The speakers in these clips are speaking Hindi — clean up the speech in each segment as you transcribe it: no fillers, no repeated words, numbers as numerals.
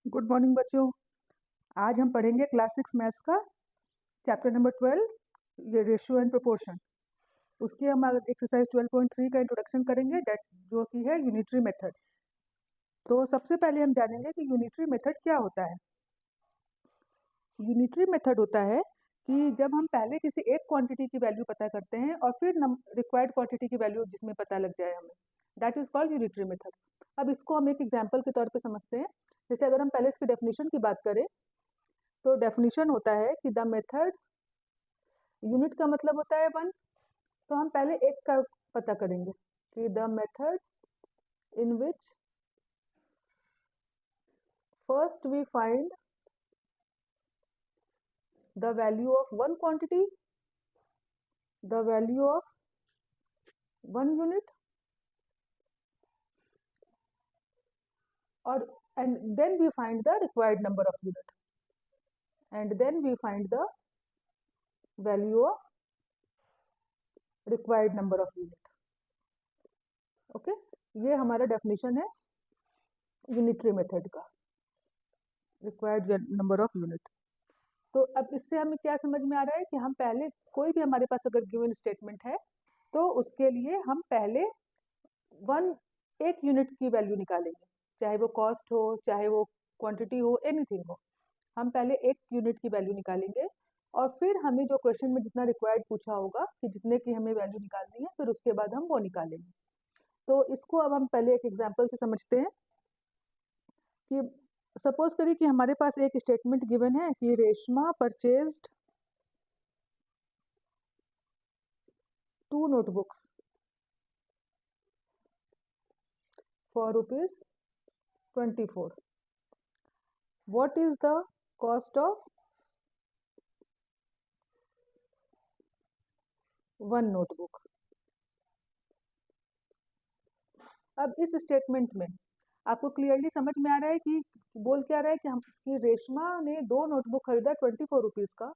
गुड मॉर्निंग बच्चों। आज हम पढ़ेंगे क्लास 6 मैथ्स का चैप्टर नंबर 12, ये रेशियो एंड प्रोपोर्शन। उसकी हम एक्सरसाइज 12.3 का इंट्रोडक्शन करेंगे, दैट जो कि है यूनिटरी मेथड। तो सबसे पहले हम जानेंगे कि यूनिटरी मेथड क्या होता है। यूनिटरी मेथड होता है कि जब हम पहले किसी एक क्वांटिटी की वैल्यू पता करते हैं और फिर रिक्वायर्ड क्वांटिटी की वैल्यू जिसमें पता लग जाए हमें, that is called unitary method. अब इसको हम एक एग्जाम्पल के तौर पे समझते हैं। जैसे अगर हम पहले इसकी डेफिनेशन की बात करें तो डेफिनेशन होता है कि द मेथड, यूनिट का मतलब होता है वन, तो हम पहले एक का पता करेंगे कि the method in which first we find the value of one quantity, the value of one unit, और and then we find the required number of unit, and then we find the value of required number of unit. Okay, ये हमारा डेफिनेशन है यूनिटरी मेथड का, रिक्वायर्ड नंबर ऑफ यूनिट। तो अब इससे हमें क्या समझ में आ रहा है कि हम पहले कोई भी हमारे पास अगर गिवन स्टेटमेंट है तो उसके लिए हम पहले एक यूनिट की वैल्यू निकालेंगे, चाहे वो कॉस्ट हो, चाहे वो क्वांटिटी हो, एनीथिंग हो। हम पहले एक यूनिट की वैल्यू निकालेंगे और फिर हमें जो क्वेश्चन में जितना रिक्वायर्ड पूछा होगा कि जितने की हमें वैल्यू निकालनी है, फिर उसके बाद हम वो निकालेंगे। तो इसको अब हम पहले एक एग्जाम्पल से समझते हैं कि सपोज करिए कि हमारे पास एक स्टेटमेंट गिवन है कि Reshma purchased 2 notebooks for ₹24. What is the cost of one notebook? अब इस स्टेटमेंट में आपको क्लियरली समझ में आ रहा है कि बोल क्या रहा है कि रेशमा ने 2 नोटबुक खरीदा 24 रुपीज का।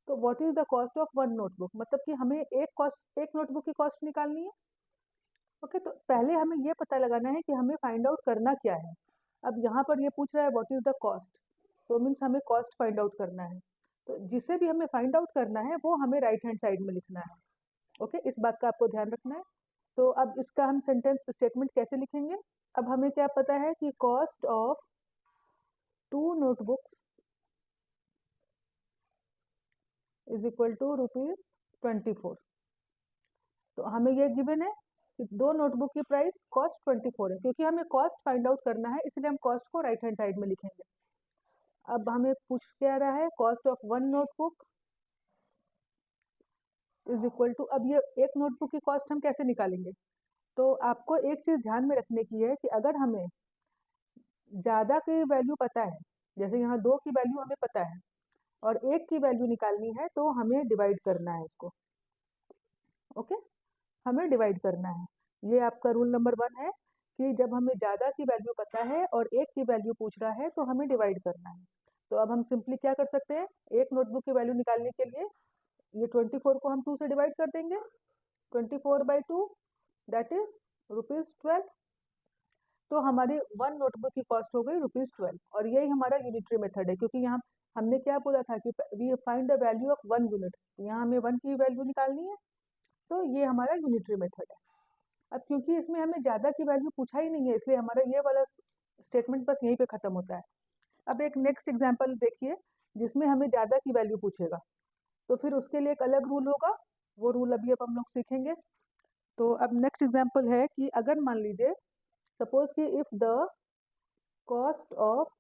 तो what is the cost of one notebook, मतलब कि हमें एक नोटबुक की कॉस्ट निकालनी है। ओके, तो पहले हमें ये पता लगाना है कि हमें फाइंड आउट करना क्या है। अब यहाँ पर ये पूछ रहा है व्हाट इज द कॉस्ट, तो मीन्स हमें कॉस्ट फाइंड आउट करना है। तो जिसे भी हमें फाइंड आउट करना है वो हमें राइट हैंड साइड में लिखना है। ओके, इस बात का आपको ध्यान रखना है। तो अब इसका हम सेंटेंस स्टेटमेंट कैसे लिखेंगे। अब हमें क्या पता है कि cost of 2 notebooks is equal to ₹24। तो हमें ये गिवन है कि 2 नोटबुक की प्राइस कॉस्ट 24 है। क्योंकि हमें कॉस्ट फाइंड आउट करना है इसलिए हम कॉस्ट को राइट हैंड साइड में लिखेंगे। अब हमें पूछ क्या रहा है, cost of one notebook is equal to, अब ये एक नोटबुक की कॉस्ट हम कैसे निकालेंगे। तो आपको एक चीज ध्यान में रखने की है कि अगर हमें ज्यादा की वैल्यू पता है, जैसे यहाँ 2 की वैल्यू हमें पता है और 1 की वैल्यू निकालनी है, तो हमें डिवाइड करना है इसको। ओके, हमें डिवाइड करना है। ये आपका रूल नंबर 1 है कि जब हमें ज़्यादा की वैल्यू पता है और 1 की वैल्यू पूछ रहा है तो हमें डिवाइड करना है। तो अब हम सिंपली क्या कर सकते हैं, एक नोटबुक की वैल्यू निकालने के लिए ये 24 को हम 2 से डिवाइड कर देंगे। 24/2 दैट इज ₹12। तो हमारी वन नोटबुक की कॉस्ट हो गई ₹12, और यही हमारा यूनिटरी मेथड है। क्योंकि यहाँ हमने क्या बोला था कि we find the value of one unit, यहाँ हमें वन की वैल्यू निकालनी है। तो ये हमारा यूनिटरी मेथड है। अब क्योंकि इसमें हमें ज़्यादा की वैल्यू पूछा ही नहीं है, इसलिए हमारा ये वाला स्टेटमेंट बस यहीं पे खत्म होता है। अब एक नेक्स्ट एग्जांपल देखिए जिसमें हमें ज़्यादा की वैल्यू पूछेगा, तो फिर उसके लिए एक अलग रूल होगा। वो रूल अभी अब हम लोग सीखेंगे। तो अब नेक्स्ट एग्जांपल है कि अगर मान लीजिए सपोज कि if the cost of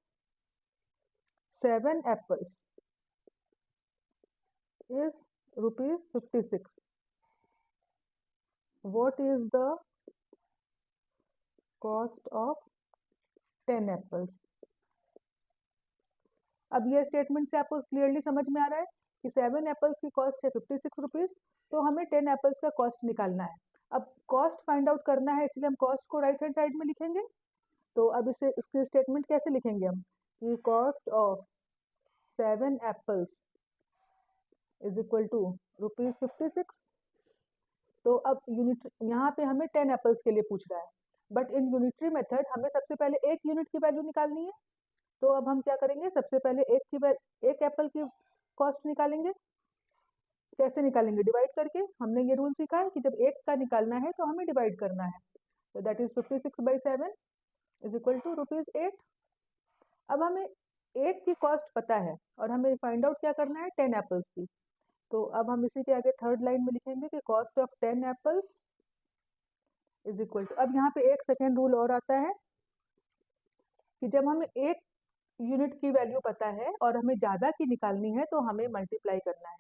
7 apples is ₹56, what is the cost of 10 apples? अब ये स्टेटमेंट से आपको क्लियरली समझ में आ रहा है कि 7 एप्पल्स की कॉस्ट है 56 रुपीज, तो हमें 10 एप्पल्स का कॉस्ट निकालना है। अब कॉस्ट फाइंड आउट करना है इसलिए हम कॉस्ट को राइट हैंड साइड में लिखेंगे। तो अब इसे इसके स्टेटमेंट कैसे लिखेंगे हम कि cost of 7 apples is equal to ₹56। तो अब यूनिट यहाँ पे हमें 10 एप्पल्स के लिए पूछ रहा है, बट इन यूनिटरी मेथड हमें सबसे पहले एक यूनिट की वैल्यू निकालनी है। तो अब हम क्या करेंगे, सबसे पहले एक एप्पल की कॉस्ट निकालेंगे। कैसे निकालेंगे, डिवाइड करके। हमने ये रूल सीखा है कि जब एक का निकालना है तो हमें डिवाइड करना है। तो that is 56/7 is equal to ₹8। अब हमें एक की कॉस्ट पता है और हमें फाइंड आउट क्या करना है, 10 एप्पल्स की। तो अब हम इसी के आगे थर्ड लाइन में लिखेंगे कि cost of 10 apples is equal to, अब यहाँ पे एक सेकेंड रूल और आता है कि जब हमें एक यूनिट की वैल्यू पता है और हमें ज़्यादा की निकालनी है तो हमें मल्टीप्लाई करना है।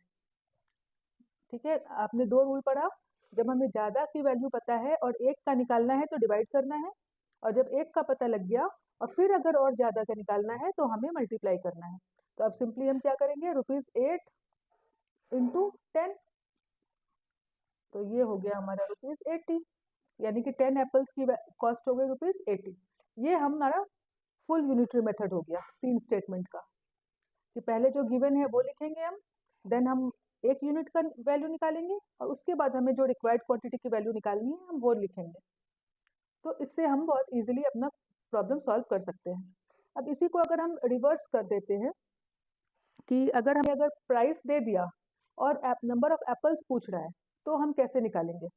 ठीक है, आपने दो रूल पढ़ा, जब हमें ज़्यादा की वैल्यू पता है और एक का निकालना है तो डिवाइड करना है, और जब एक का पता लग गया और फिर अगर और ज़्यादा का निकालना है तो हमें मल्टीप्लाई करना है। तो अब सिंपली हम क्या करेंगे, ₹8 इंटू 10, तो ये हो गया हमारा ₹80, यानी कि 10 एप्पल्स की कॉस्ट हो गई ₹80। ये हमारा फुल यूनिटरी मेथड हो गया 3 स्टेटमेंट का, कि पहले जो गिवन है वो लिखेंगे हम, देन हम एक यूनिट का वैल्यू निकालेंगे और उसके बाद हमें जो रिक्वायर्ड क्वांटिटी की वैल्यू निकालनी है हम वो लिखेंगे। तो इससे हम बहुत इजीली अपना प्रॉब्लम सॉल्व कर सकते हैं। अब इसी को अगर हम रिवर्स कर देते हैं कि अगर प्राइस दे दिया और नंबर ऑफ एप्पल्स पूछ रहा है तो हम कैसे निकालेंगे।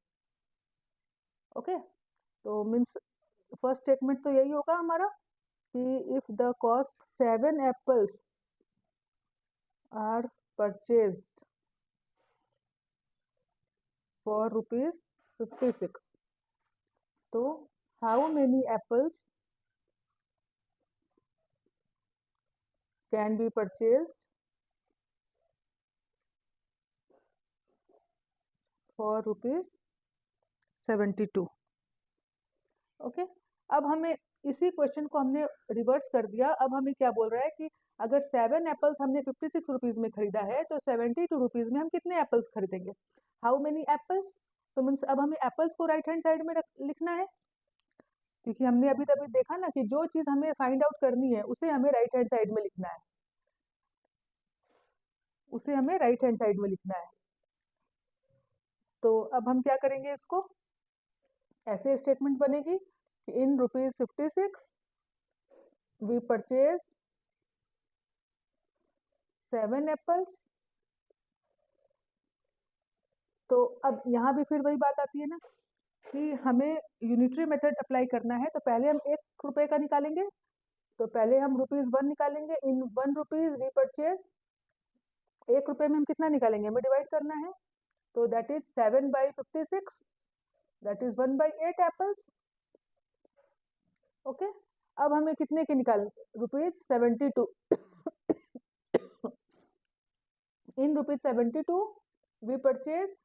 ओके, तो मीन्स फर्स्ट स्टेटमेंट तो यही होगा हमारा कि if the cost 7 apples are purchased for ₹56, तो how many apples can be purchased for ₹72। Okay, अब हमें इसी क्वेश्चन को हमने रिवर्स कर दिया। अब हमें क्या बोल रहा है कि अगर 7 एप्पल्स हमने 56 रुपीज़ में खरीदा है तो 72 रुपीज़ में हम कितने एप्पल्स खरीदेंगे, हाउ मेनी एप्पल्स। तो मीन्स अब हमें एप्पल्स को राइट हैंड साइड में लिखना है, क्योंकि हमने अभी तभी देखा ना कि जो चीज़ हमें फाइंड आउट करनी है उसे हमें राइट हैंड साइड में लिखना है, उसे हमें राइट हैंड साइड में लिखना है। तो अब हम क्या करेंगे, इसको ऐसे स्टेटमेंट बनेगी कि इन ₹56 वी परचेज 7 एप्पल्स। तो अब यहाँ भी फिर वही बात आती है ना कि हमें यूनिटरी मेथड अप्लाई करना है, तो पहले हम ₹1 का निकालेंगे। तो पहले हम ₹1 निकालेंगे, इन ₹1 वी परचेज, ₹1 में हम कितना निकालेंगे, हमें डिवाइड करना है। तो that is 7/56, that is 1/8 apples. Okay, अब हमें कितने के निकालने, ₹72, इन ₹72 वी परचेज,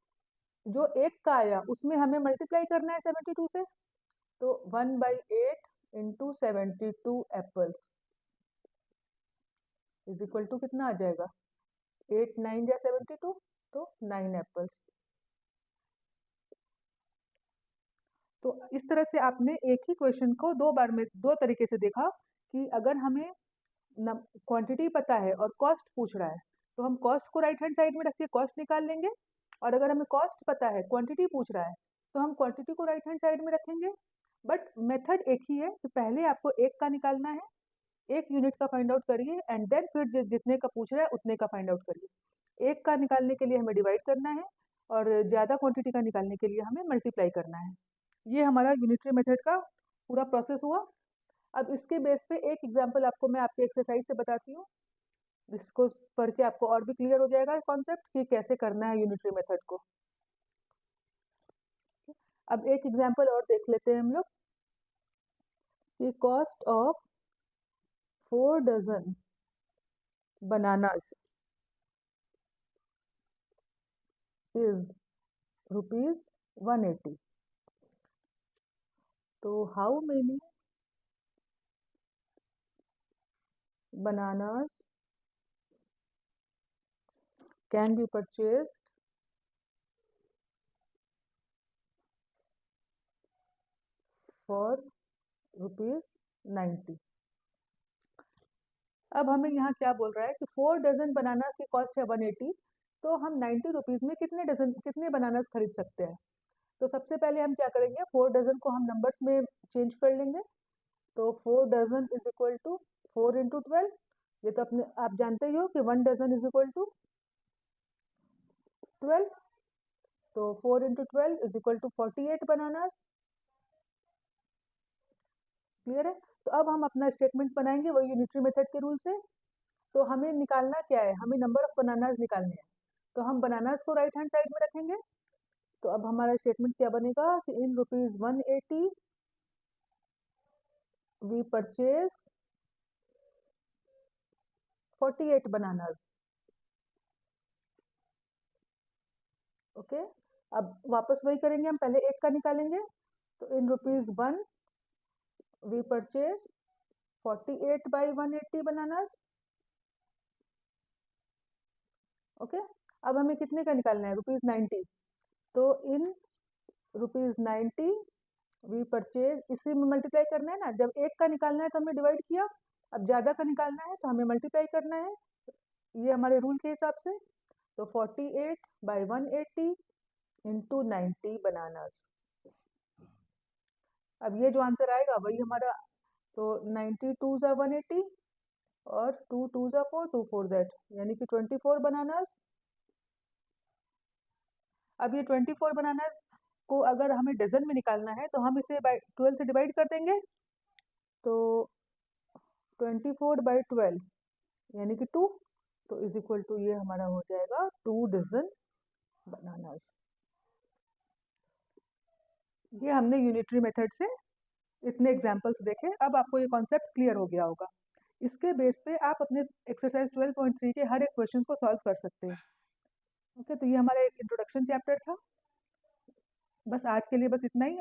जो एक का आया उसमें हमें मल्टीप्लाई करना है 72 से, तो 1/8 into 72 apples is equal to कितना आ जाएगा, 8 9 या 72, तो 9 एप्पल्स। तो इस तरह से आपने एक ही क्वेश्चन को दो बार में दो तरीके से देखा कि अगर हमें क्वांटिटी पता है और कॉस्ट पूछ रहा है तो हम कॉस्ट को राइट हैंड साइड में रख के कॉस्ट निकाल लेंगे, और अगर हमें कॉस्ट पता है क्वांटिटी पूछ रहा है तो हम क्वांटिटी को राइट हैंड साइड में रखेंगे। बट मेथड एक ही है कि पहले आपको एक का निकालना है, एक यूनिट का फाइंड आउट करिए एंड देन फिर जितने का पूछ रहा है उतने का फाइंड आउट करिए। एक का निकालने के लिए हमें डिवाइड करना है और ज़्यादा क्वांटिटी का निकालने के लिए हमें मल्टीप्लाई करना है। ये हमारा यूनिटरी मेथड का पूरा प्रोसेस हुआ। अब इसके बेस पे एक एग्जांपल आपको मैं आपके एक्सरसाइज से बताती हूँ, जिसको पढ़ के आपको और भी क्लियर हो जाएगा कॉन्सेप्ट कि कैसे करना है यूनिटरी मेथड को। अब एक एग्जांपल और देख लेते हैं हम लोग कि cost of 4 dozen bananas is ₹180। तो how many bananas can be purchased for ₹90। अब हमें यहाँ क्या बोल रहा है कि 4 डजन बनाना की कॉस्ट है 180, तो हम 90 रुपीज़ में कितने बनानास खरीद सकते हैं। तो सबसे पहले हम क्या करेंगे, 4 डजन को हम नंबर्स में चेंज कर लेंगे। तो 4 dozen is equal to 4 into 12, ये तो अपने आप जानते ही हो कि 1 डजन इज इक्वल टू 12, तो 4 into 12 is equal to 48 bananas. Clear है? तो अब हम अपना स्टेटमेंट बनाएंगे वही यूनिटरी मेथड के रूल से। तो हमें निकालना क्या है, हमें नंबर ऑफ बनानास निकालने हैं। तो हम बनानास को राइट हैंड साइड में रखेंगे। तो अब हमारा स्टेटमेंट क्या बनेगा कि इन ₹180 वी परचेज 48 बनानास। ओके, अब वापस वही करेंगे, हम पहले 8 का निकालेंगे। तो in ₹1 we purchase 48 by 180 bananas. Okay, अब हमें कितने का निकालना है, ₹90। तो इन ₹90 वी परचेज, इसी में मल्टीप्लाई करना है ना, जब 1 का निकालना है तो हमने डिवाइड किया, अब ज़्यादा का निकालना है तो हमें मल्टीप्लाई करना है, ये हमारे रूल के हिसाब से। तो 48 बाई 180 इंटू 90 बनानास। अब ये जो आंसर आएगा वही हमारा, तो 90 टू ज़ा 180 और 2 टू ज़ा 4, 2 4 दैट, यानी कि 24 बनानास। अब ये 24 बनानास को अगर हमें डजन में निकालना है तो हम इसे बाई 12 से डिवाइड कर देंगे। तो 24 बाई 12 यानी कि 2, तो इज इक्वल टू ये हमारा हो जाएगा 2 डजन बनानास। ये हमने यूनिटरी मेथड से इतने एग्जाम्पल्स देखे। अब आपको ये कॉन्सेप्ट क्लियर हो गया होगा। इसके बेस पे आप अपने एक्सरसाइज 12.3 के हर एक क्वेश्चन को सॉल्व कर सकते हैं। ओके, तो ये हमारा एक इंट्रोडक्शन चैप्टर था। बस आज के लिए बस इतना ही।